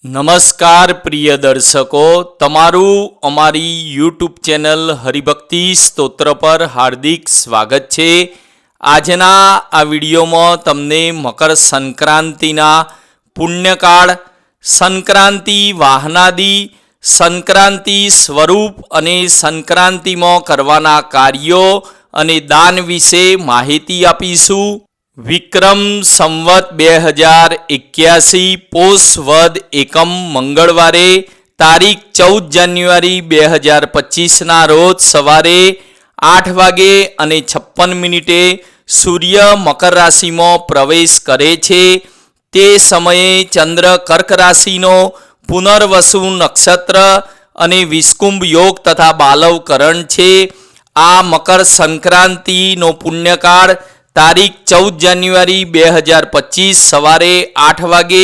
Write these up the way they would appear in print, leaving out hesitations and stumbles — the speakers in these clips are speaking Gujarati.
નમસ્કાર પ્રિય દર્શકો, તમારું અમારી યુટ્યુબ ચેનલ હરિભક્તિ સ્તોત્ર પર હાર્દિક સ્વાગત છે। આજના આ વિડીયોમાં તમને મકર સંક્રાંતિના પુણ્યકાળ, સંક્રાંતિ વાહનાદિ, સંક્રાંતિ સ્વરૂપ અને સંક્રાંતિમાં કરવાના કાર્યો અને દાન વિશે માહિતી આપીશું। વિક્રમ સંવત 2081 પોષ વદ એકમ મંગળવારે તારીખ 14 જાન્યુઆરી 2025ના રોજ સવારે 8 વાગે અને 56 મિનિટે સૂર્ય મકર રાશિમાં પ્રવેશ કરે છે। તે સમયે ચંદ્ર કર્ક રાશિનો પુનર્વસુ નક્ષત્ર અને વિષુકુંભ યોગ તથા બાલવ કરણ છે। આ મકર સંક્રાંતિનો પુણ્યકાળ તારીખ 14 જાન્યુઆરી 2025 સવારે 8 વાગે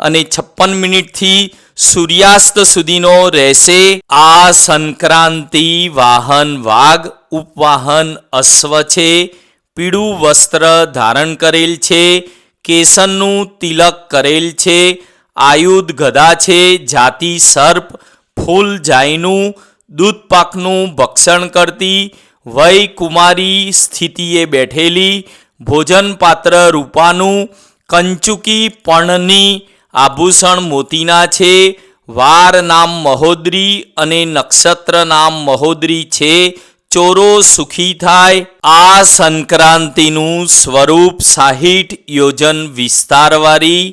અને 56 મિનિટથી સૂર્યાસ્ત સુધીનો રહેશે। આ સંક્રાંતિ વાહન વાઘ, ઉપવાહન અશ્વ છે। પીળું વસ્ત્ર ધારણ કરેલ છે। કેસરનું તિલક કરેલ છે। આયુધ ગદા છે। જાતિ સર્પ, ફૂલ જાયનું, દૂધ પાકનું ભક્ષણ કરતી, વય કુમારી સ્થિતિએ બેઠેલી, ભોજન પાત્ર રૂપાનું, કંચુકી પર્ણની, આભૂષણ મોતીના છે। વાર નામ મહોદરી અને નક્ષત્ર નામ મહોદરી છે। ચોરો સુખી થાય। આ સંક્રાંતિનું સ્વરૂપ 60 યોજન વિસ્તારવાળી,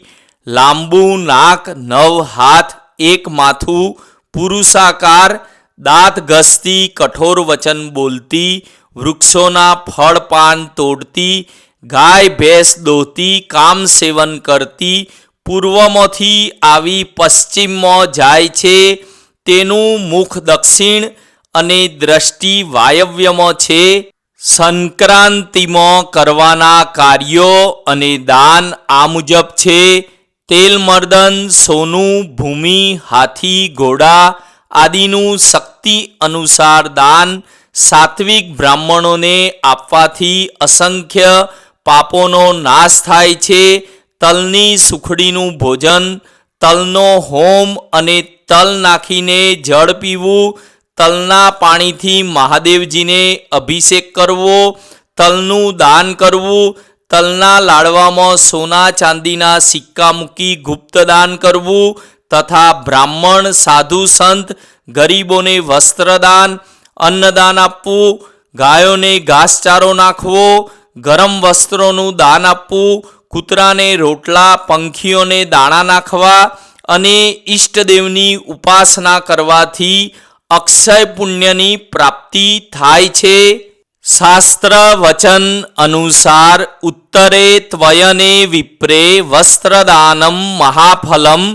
લાંબુ નાક, 9 હાથ, 1 માથું, પુરુષાકાર, દાંત ઘસતી, કઠોર વચન બોલતી, વૃક્ષોના ફળ પાન તોડતી, ગાય ભેંસ દોહતી, કામ સેવન કરતી, પૂર્વમાંથી આવી પશ્ચિમમાં જાય છે। તેનું મુખ દક્ષિણ અને દ્રષ્ટિ વાયવ્યમાં છે। સંક્રાંતિમાં કરવાના કાર્યો અને દાન આ મુજબ છે। તેલ મર્દન, સોનું, ભૂમિ, હાથી, ઘોડા આદિનું શક્તિ અનુસાર દાન સાત્વિક બ્રાહ્મણોને આપવાથી અસંખ્ય પાપોનો નાશ થાય છે। તલની સુખડીનું ભોજન, તલનો હોમ અને તલ નાખીને જળ પીવું, તલના પાણીથી મહાદેવજીને અભિષેક કરવો, તલનું દાન કરવું, તલના લાડવામાં સોના ચાંદીના સિક્કા મૂકી ગુપ્તદાન કરવું તથા બ્રાહ્મણ, સાધુ, સંત, ગરીબોને વસ્ત્રદાન, અન્નદાન આપવું, ગાયોને ઘાસચારો નાખવો, ગરમ વસ્ત્રોનું દાન આપવું, કૂતરાને રોટલા, પંખીઓને દાણા નાખવા અને ઈષ્ટદેવની ઉપાસના કરવાથી અક્ષય પુણ્યની પ્રાપ્તિ થાય છે। શાસ્ત્ર વચન અનુસાર ઉત્તરે ત્વયને વિપ્રે વસ્ત્રદાનમ મહાફલમ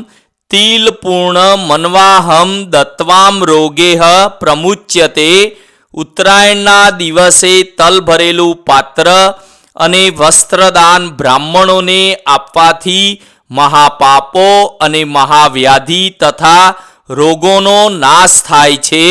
તિલ પૂર્ણ મન્વાહમ દત્વામ રોગેહ પ્રમુચ્યતે। ઉત્તરાયણના દિવસે તલ ભરેલું પાત્ર અને વસ્ત્રદાન બ્રાહ્મણોને આપવાથી મહાપાપો અને મહાવ્યાધિ તથા રોગોનો નાશ થાય છે।